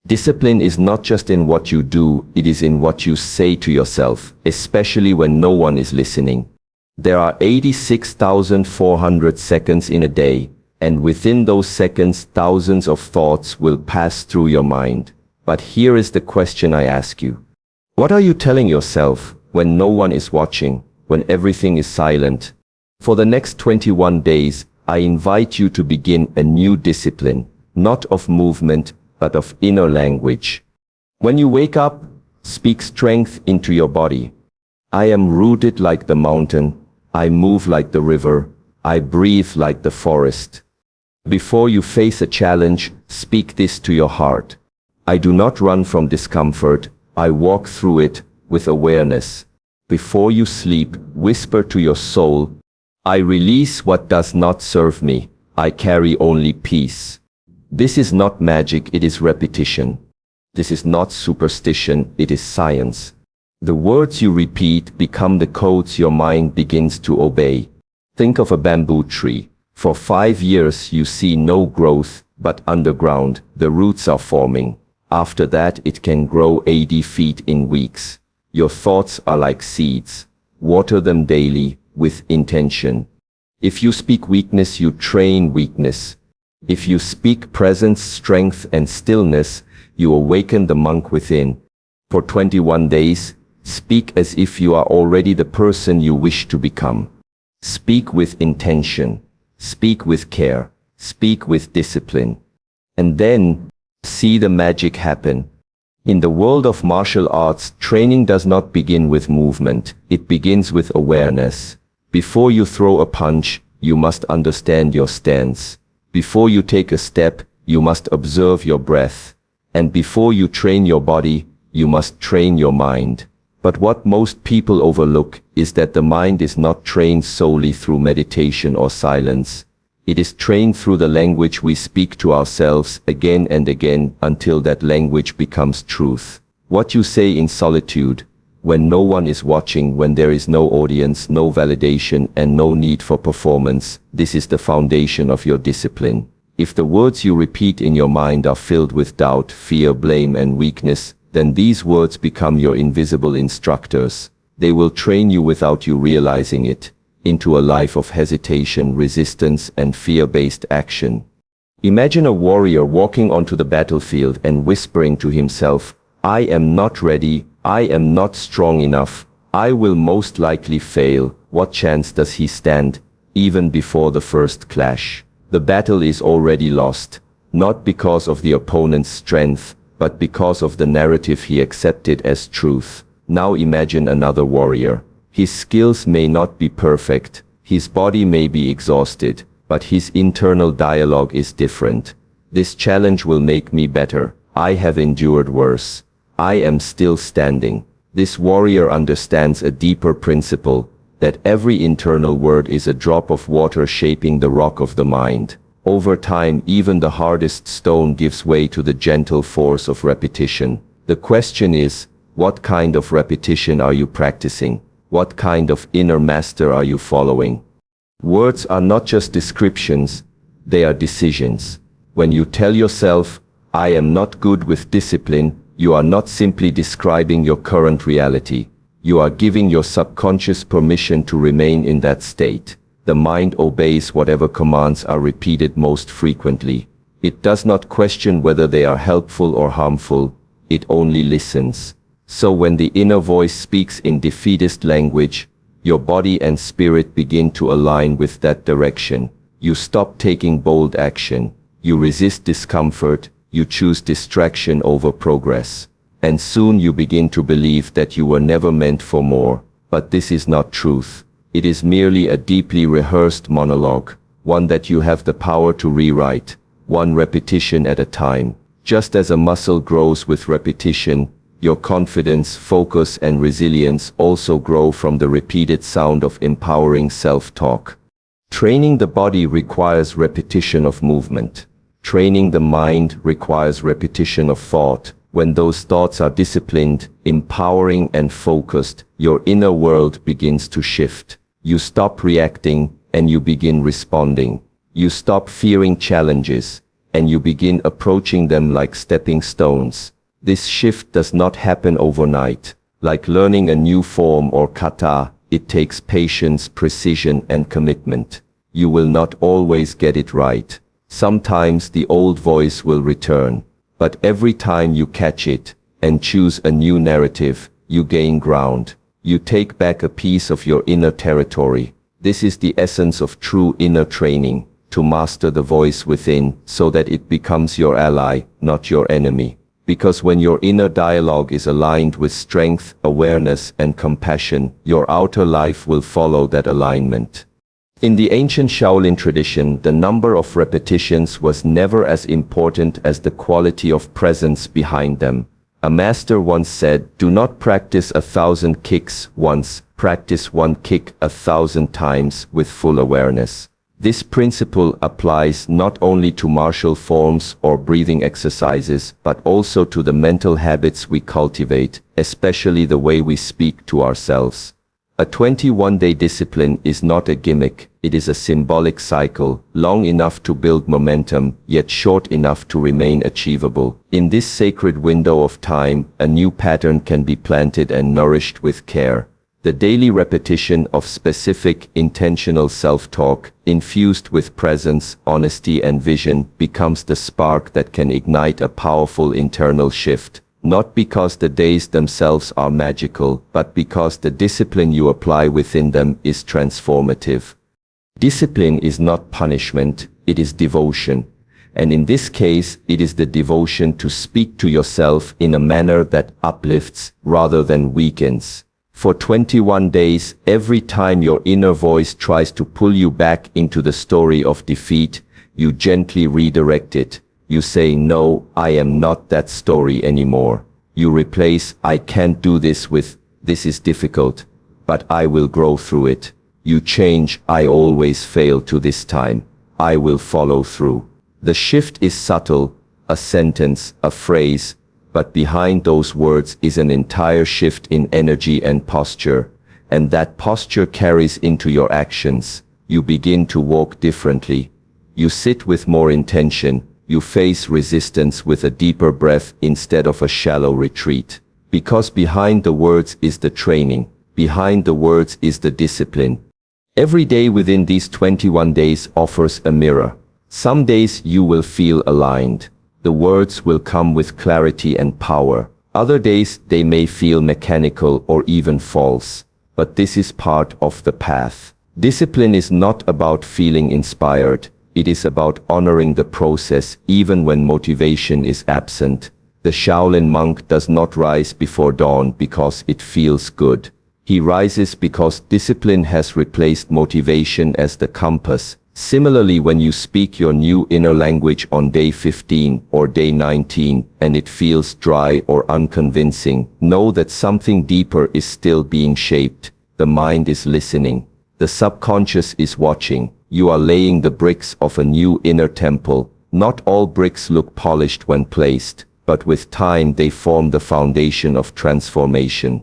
Discipline is not just in what you do, it is in what you say to yourself, especially when no one is listening. There are 86,400 seconds in a day, and within those seconds, thousands of thoughts will pass through your mind. But here is the question I ask you. What are you telling yourself when no one is watching, when everything is silent? For the next 21 days, I invite you to begin a new discipline, not of movement, but of inner language. When you wake up, speak strength into your body. I am rooted like the mountain, I move like the river, I breathe like the forest. Before you face a challenge, speak this to your heart. I do not run from discomfort, I walk through it with awareness. Before you sleep, whisper to your soul, I release what does not serve me, I carry only peace. This is not magic, it is repetition. This is not superstition, it is science. The words you repeat become the codes your mind begins to obey. Think of a bamboo tree. For 5 years you see no growth, but underground, the roots are forming. After that it can grow 80 feet in weeks. Your thoughts are like seeds. Water them daily, with intention. If you speak weakness, you train weakness. If you speak presence, strength, and stillness, you awaken the monk within. For 21 days, speak as if you are already the person you wish to become. Speak with intention. Speak with care. Speak with discipline. And then, see the magic happen. In the world of martial arts, training does not begin with movement. It begins with awareness. Before you throw a punch, you must understand your stance. Before you take a step, you must observe your breath. And before you train your body, you must train your mind. But what most people overlook is that the mind is not trained solely through meditation or silence. It is trained through the language we speak to ourselves again and again until that language becomes truth. What you say in solitude, when no one is watching, when there is no audience, no validation, and no need for performance, this is the foundation of your discipline. If the words you repeat in your mind are filled with doubt, fear, blame, and weakness, then these words become your invisible instructors. They will train you without you realizing it, into a life of hesitation, resistance, and fear-based action. Imagine a warrior walking onto the battlefield and whispering to himself, I am not ready, I am not strong enough, I will most likely fail. What chance does he stand, even before the first clash? The battle is already lost, not because of the opponent's strength, but because of the narrative he accepted as truth. Now imagine another warrior. His skills may not be perfect, his body may be exhausted, but his internal dialogue is different. This challenge will make me better. I have endured worse. I am still standing. This warrior understands a deeper principle, that every internal word is a drop of water shaping the rock of the mind. Over time, even the hardest stone gives way to the gentle force of repetition. The question is, what kind of repetition are you practicing? What kind of inner master are you following? Words are not just descriptions, they are decisions. When you tell yourself, I am not good with discipline, you are not simply describing your current reality. You are giving your subconscious permission to remain in that state. The mind obeys whatever commands are repeated most frequently. It does not question whether they are helpful or harmful. It only listens. So when the inner voice speaks in defeatist language, your body and spirit begin to align with that direction. You stop taking bold action. You resist discomfort. You choose distraction over progress. And soon you begin to believe that you were never meant for more. But this is not truth. It is merely a deeply rehearsed monologue, one that you have the power to rewrite, one repetition at a time. Just as a muscle grows with repetition, your confidence, focus, and resilience also grow from the repeated sound of empowering self-talk. Training the body requires repetition of movement. Training the mind requires repetition of thought. When those thoughts are disciplined, empowering, and focused, your inner world begins to shift. You stop reacting, and you begin responding. You stop fearing challenges, and you begin approaching them like stepping stones. This shift does not happen overnight. Like learning a new form or kata, it takes patience, precision, and commitment. You will not always get it right. Sometimes the old voice will return. But every time you catch it and choose a new narrative, you gain ground. You take back a piece of your inner territory. This is the essence of true inner training, to master the voice within so that it becomes your ally, not your enemy. Because when your inner dialogue is aligned with strength, awareness, and compassion, your outer life will follow that alignment. In the ancient Shaolin tradition, the number of repetitions was never as important as the quality of presence behind them. A master once said, "Do not practice 1,000 kicks once, practice one kick 1,000 times with full awareness." This principle applies not only to martial forms or breathing exercises, but also to the mental habits we cultivate, especially the way we speak to ourselves. A 21-day discipline is not a gimmick, it is a symbolic cycle, long enough to build momentum, yet short enough to remain achievable. In this sacred window of time, a new pattern can be planted and nourished with care. The daily repetition of specific, intentional self-talk, infused with presence, honesty, and vision, becomes the spark that can ignite a powerful internal shift. Not because the days themselves are magical, but because the discipline you apply within them is transformative. Discipline is not punishment, it is devotion. And in this case, it is the devotion to speak to yourself in a manner that uplifts rather than weakens. For 21 days, every time your inner voice tries to pull you back into the story of defeat, you gently redirect it. You say, "No, I am not that story anymore." You replace, "I can't do this" with, "This is difficult, but I will grow through it." You change, "I always fail to this time. I will follow through." The shift is subtle, a sentence, a phrase, but behind those words is an entire shift in energy and posture, and that posture carries into your actions. You begin to walk differently. You sit with more intention. You face resistance with a deeper breath instead of a shallow retreat. Because behind the words is the training. Behind the words is the discipline. Every day within these 21 days offers a mirror. Some days you will feel aligned. The words will come with clarity and power. Other days they may feel mechanical or even false. But this is part of the path. Discipline is not about feeling inspired. It is about honoring the process even when motivation is absent. The Shaolin monk does not rise before dawn because it feels good. He rises because discipline has replaced motivation as the compass. Similarly, when you speak your new inner language on day 15 or day 19 and it feels dry or unconvincing, know that something deeper is still being shaped. The mind is listening. The subconscious is watching. You are laying the bricks of a new inner temple. Not all bricks look polished when placed, but with time they form the foundation of transformation.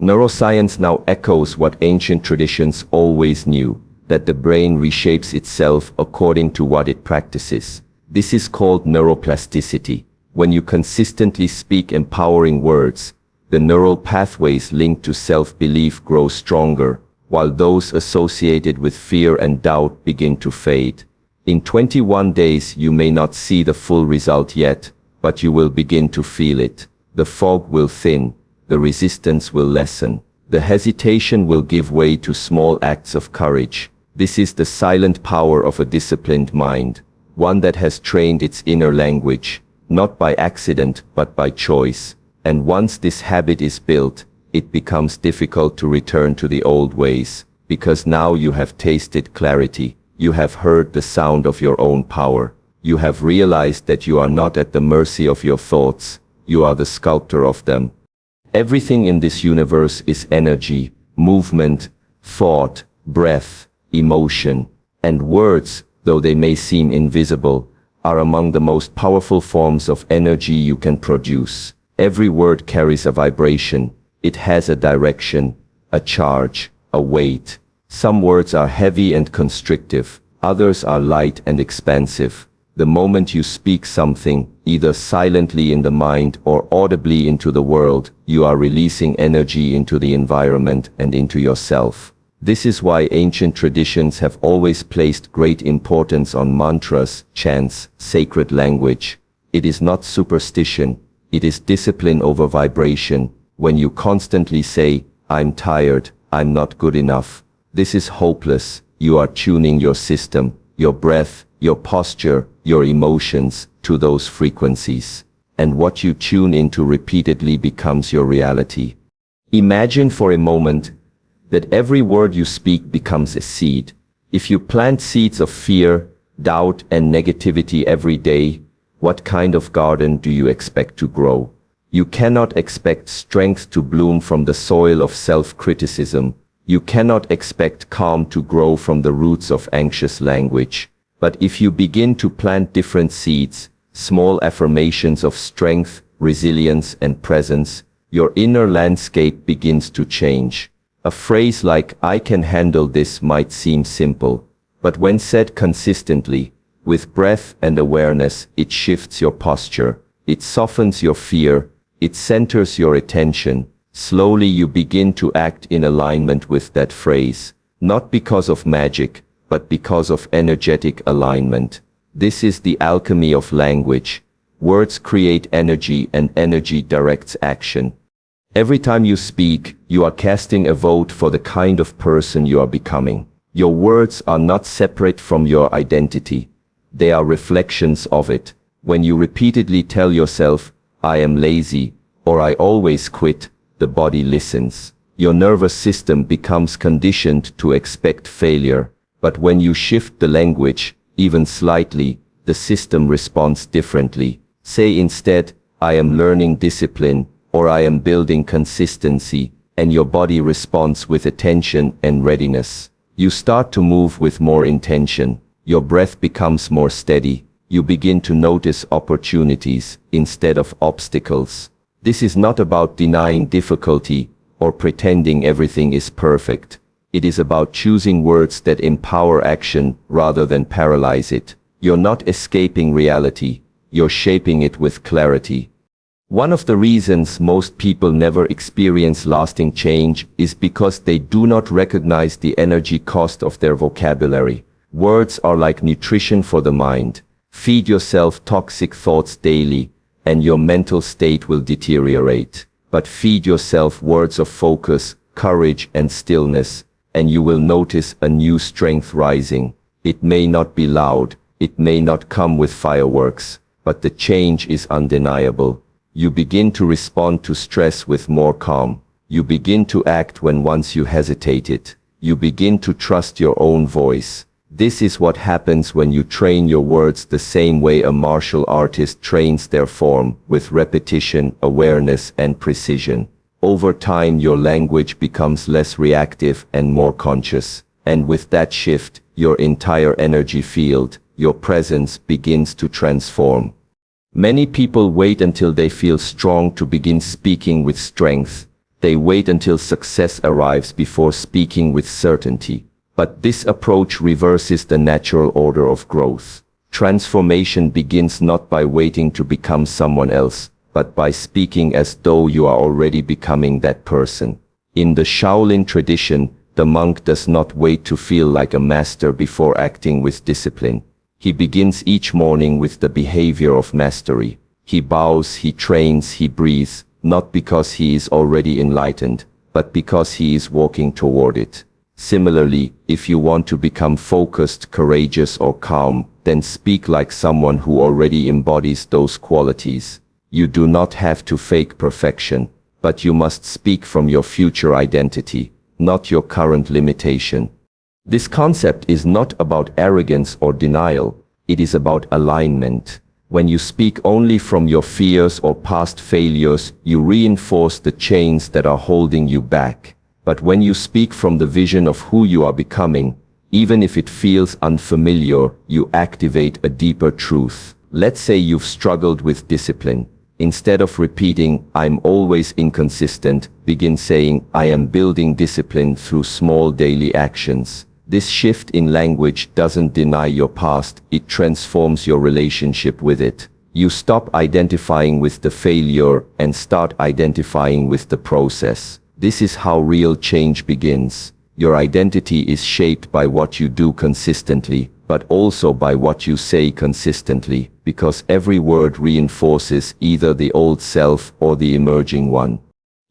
Neuroscience now echoes what ancient traditions always knew, that the brain reshapes itself according to what it practices. This is called neuroplasticity. When you consistently speak empowering words, the neural pathways linked to self-belief grow stronger, while those associated with fear and doubt begin to fade. In 21 days you may not see the full result yet, but you will begin to feel it. The fog will thin, the resistance will lessen, the hesitation will give way to small acts of courage. This is the silent power of a disciplined mind, one that has trained its inner language, not by accident but by choice. And once this habit is built, it becomes difficult to return to the old ways, because now you have tasted clarity, you have heard the sound of your own power, you have realized that you are not at the mercy of your thoughts, you are the sculptor of them. Everything in this universe is energy, movement, thought, breath, emotion, and words, though they may seem invisible, are among the most powerful forms of energy you can produce. Every word carries a vibration. It has a direction, a charge, a weight. Some words are heavy and constrictive, others are light and expansive. The moment you speak something, either silently in the mind or audibly into the world, you are releasing energy into the environment and into yourself. This is why ancient traditions have always placed great importance on mantras, chants, sacred language. It is not superstition, it is discipline over vibration. When you constantly say, "I'm tired, I'm not good enough," this is hopeless. You are tuning your system, your breath, your posture, your emotions to those frequencies. And what you tune into repeatedly becomes your reality. Imagine for a moment that every word you speak becomes a seed. If you plant seeds of fear, doubt, and negativity every day, what kind of garden do you expect to grow? You cannot expect strength to bloom from the soil of self-criticism. You cannot expect calm to grow from the roots of anxious language. But if you begin to plant different seeds, small affirmations of strength, resilience, and presence, your inner landscape begins to change. A phrase like, "I can handle this," might seem simple, but when said consistently, with breath and awareness, it shifts your posture, it softens your fear, it centers your attention. Slowly you begin to act in alignment with that phrase, not because of magic, but because of energetic alignment. This is the alchemy of language. Words create energy and energy directs action. Every time you speak, you are casting a vote for the kind of person you are becoming. Your words are not separate from your identity. They are reflections of it. When you repeatedly tell yourself, "I am lazy," or "I always quit," the body listens. Your nervous system becomes conditioned to expect failure. But when you shift the language, even slightly, the system responds differently. Say instead, "I am learning discipline," or "I am building consistency," and your body responds with attention and readiness. You start to move with more intention. Your breath becomes more steady. You begin to notice opportunities instead of obstacles. This is not about denying difficulty or pretending everything is perfect. It is about choosing words that empower action rather than paralyze it. You're not escaping reality, you're shaping it with clarity. One of the reasons most people never experience lasting change is because they do not recognize the energy cost of their vocabulary. Words are like nutrition for the mind. Feed yourself toxic thoughts daily, and your mental state will deteriorate. But feed yourself words of focus, courage, and stillness, and you will notice a new strength rising. It may not be loud, it may not come with fireworks, but the change is undeniable. You begin to respond to stress with more calm. You begin to act when once you hesitated. You begin to trust your own voice. This is what happens when you train your words the same way a martial artist trains their form, with repetition, awareness, and precision. Over time, your language becomes less reactive and more conscious. And with that shift, your entire energy field, your presence begins to transform. Many people wait until they feel strong to begin speaking with strength. They wait until success arrives before speaking with certainty. But this approach reverses the natural order of growth. Transformation begins not by waiting to become someone else, but by speaking as though you are already becoming that person. In the Shaolin tradition, the monk does not wait to feel like a master before acting with discipline. He begins each morning with the behavior of mastery. He bows, he trains, he breathes, not because he is already enlightened, but because he is walking toward it. Similarly, if you want to become focused, courageous, or calm, then speak like someone who already embodies those qualities. You do not have to fake perfection, but you must speak from your future identity, not your current limitation. This concept is not about arrogance or denial, it is about alignment. When you speak only from your fears or past failures, you reinforce the chains that are holding you back. But when you speak from the vision of who you are becoming, even if it feels unfamiliar, you activate a deeper truth. Let's say you've struggled with discipline. Instead of repeating, "I'm always inconsistent," begin saying, "I am building discipline through small daily actions." This shift in language doesn't deny your past, it transforms your relationship with it. You stop identifying with the failure and start identifying with the process. This is how real change begins. Your identity is shaped by what you do consistently, but also by what you say consistently, because every word reinforces either the old self or the emerging one.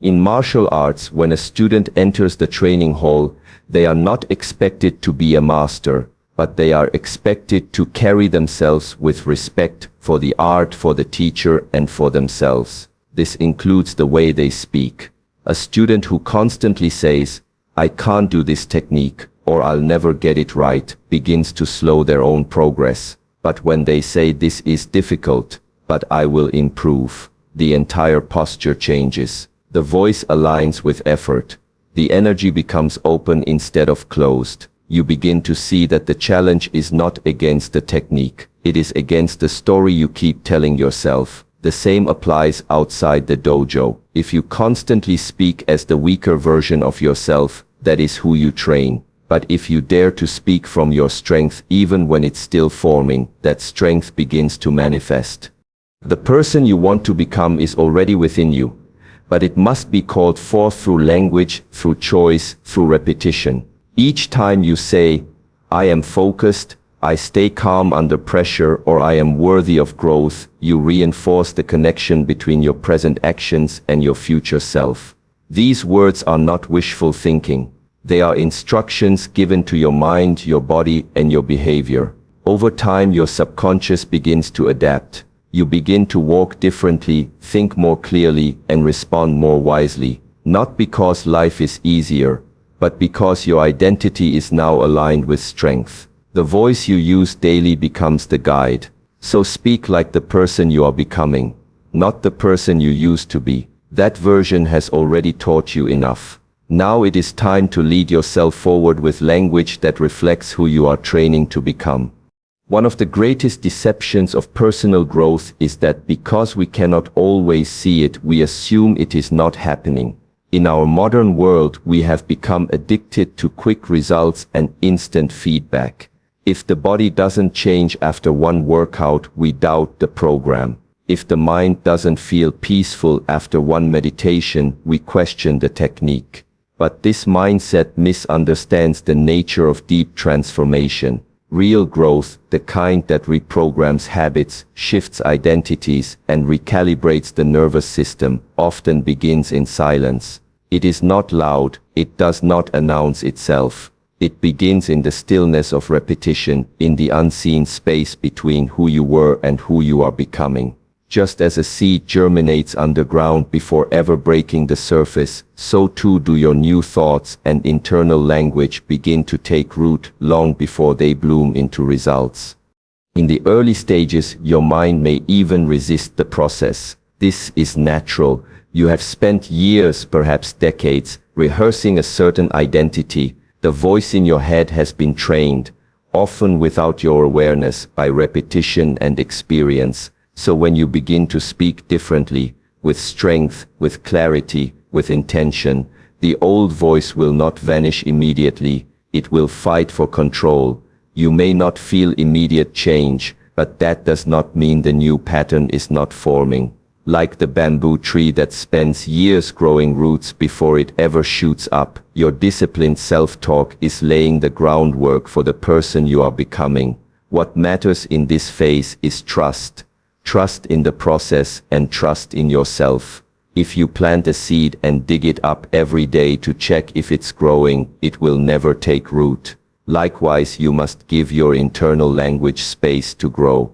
In martial arts, when a student enters the training hall, they are not expected to be a master, but they are expected to carry themselves with respect for the art, for the teacher, and for themselves. This includes the way they speak. A student who constantly says, "I can't do this technique," or "I'll never get it right," begins to slow their own progress. But when they say, "This is difficult, but I will improve," the entire posture changes. The voice aligns with effort. The energy becomes open instead of closed. You begin to see that the challenge is not against the technique. It is against the story you keep telling yourself. The same applies outside the dojo. If you constantly speak as the weaker version of yourself, that is who you train. But if you dare to speak from your strength even when it's still forming, that strength begins to manifest. The person you want to become is already within you, but it must be called forth through language, through choice, through repetition. Each time you say, "I am focused," "I stay calm under pressure," or "I am worthy of growth," you reinforce the connection between your present actions and your future self. These words are not wishful thinking. They are instructions given to your mind, your body, and your behavior. Over time, your subconscious begins to adapt. You begin to walk differently, think more clearly, and respond more wisely. Not because life is easier, but because your identity is now aligned with strength. The voice you use daily becomes the guide. So speak like the person you are becoming, not the person you used to be. That version has already taught you enough. Now it is time to lead yourself forward with language that reflects who you are training to become. One of the greatest deceptions of personal growth is that because we cannot always see it, we assume it is not happening. In our modern world, we have become addicted to quick results and instant feedback. If the body doesn't change after one workout, we doubt the program. If the mind doesn't feel peaceful after one meditation, we question the technique. But this mindset misunderstands the nature of deep transformation. Real growth, the kind that reprograms habits, shifts identities, and recalibrates the nervous system, often begins in silence. It is not loud, it does not announce itself. It begins in the stillness of repetition, in the unseen space between who you were and who you are becoming. Just as a seed germinates underground before ever breaking the surface, so too do your new thoughts and internal language begin to take root long before they bloom into results. In the early stages, your mind may even resist the process. This is natural. You have spent years, perhaps decades, rehearsing a certain identity. The voice in your head has been trained, often without your awareness, by repetition and experience. So when you begin to speak differently, with strength, with clarity, with intention, the old voice will not vanish immediately. It will fight for control. You may not feel immediate change, but that does not mean the new pattern is not forming. Like the bamboo tree that spends years growing roots before it ever shoots up, your disciplined self-talk is laying the groundwork for the person you are becoming. What matters in this phase is trust. Trust in the process and trust in yourself. If you plant a seed and dig it up every day to check if it's growing, it will never take root. Likewise, you must give your internal language space to grow.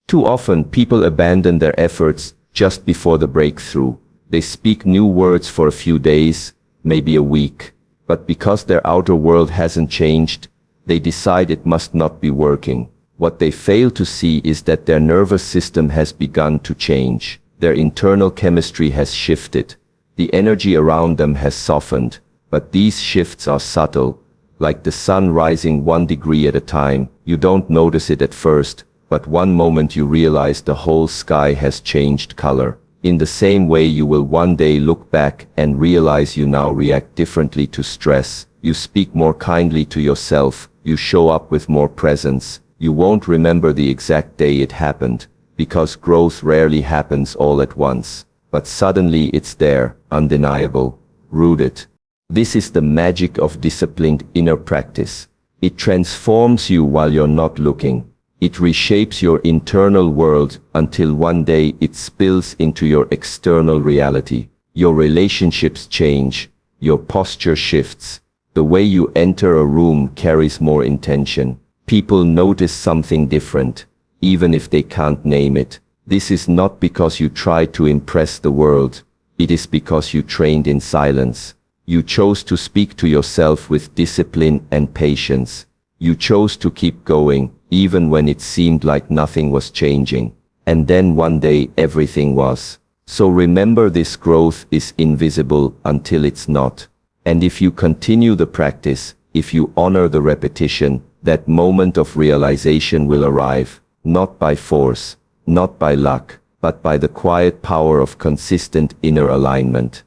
Too often, people abandon their efforts just before the breakthrough. They speak new words for a few days, maybe a week, but because their outer world hasn't changed, they decide it must not be working. What they fail to see is that their nervous system has begun to change. Their internal chemistry has shifted. The energy around them has softened. But these shifts are subtle, like the sun rising 1 degree at a time. You don't notice it at first, but one moment you realize the whole sky has changed color. In the same way, you will one day look back and realize you now react differently to stress. you speak more kindly to yourself, you show up with more presence. You won't remember the exact day it happened, because growth rarely happens all at once. But suddenly it's there, undeniable, rooted. This is the magic of disciplined inner practice. It transforms you while you're not looking. It reshapes your internal world until one day it spills into your external reality. Your relationships change, your posture shifts. The way you enter a room carries more intention. People notice something different, even if they can't name it. This is not because you tried to impress the world. It is because you trained in silence. You chose to speak to yourself with discipline and patience. You chose to keep going, even when it seemed like nothing was changing. And then one day everything was. So remember, this growth is invisible until it's not. And if you continue the practice, if you honor the repetition, that moment of realization will arrive, not by force, not by luck, but by the quiet power of consistent inner alignment.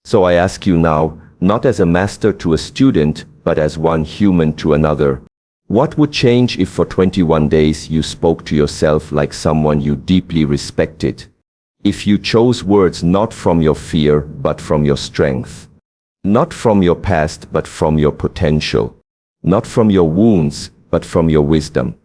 So I ask you now, not as a master to a student, but as one human to another, what would change if for 21 days you spoke to yourself like someone you deeply respected? If you chose words not from your fear, but from your strength? Not from your past, but from your potential. Not from your wounds, but from your wisdom.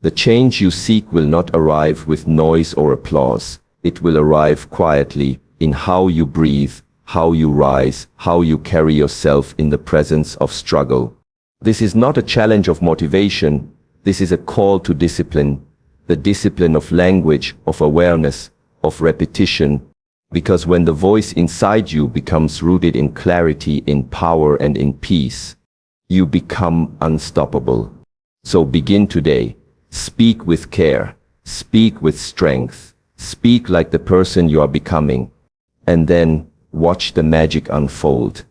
The change you seek will not arrive with noise or applause. It will arrive quietly, in how you breathe, how you rise, how you carry yourself in the presence of struggle. This is not a challenge of motivation. This is a call to discipline. The discipline of language, of awareness, of repetition. Because when the voice inside you becomes rooted in clarity, in power, and in peace, you become unstoppable. So begin today. Speak with care. Speak with strength. Speak like the person you are becoming. And then watch the magic unfold.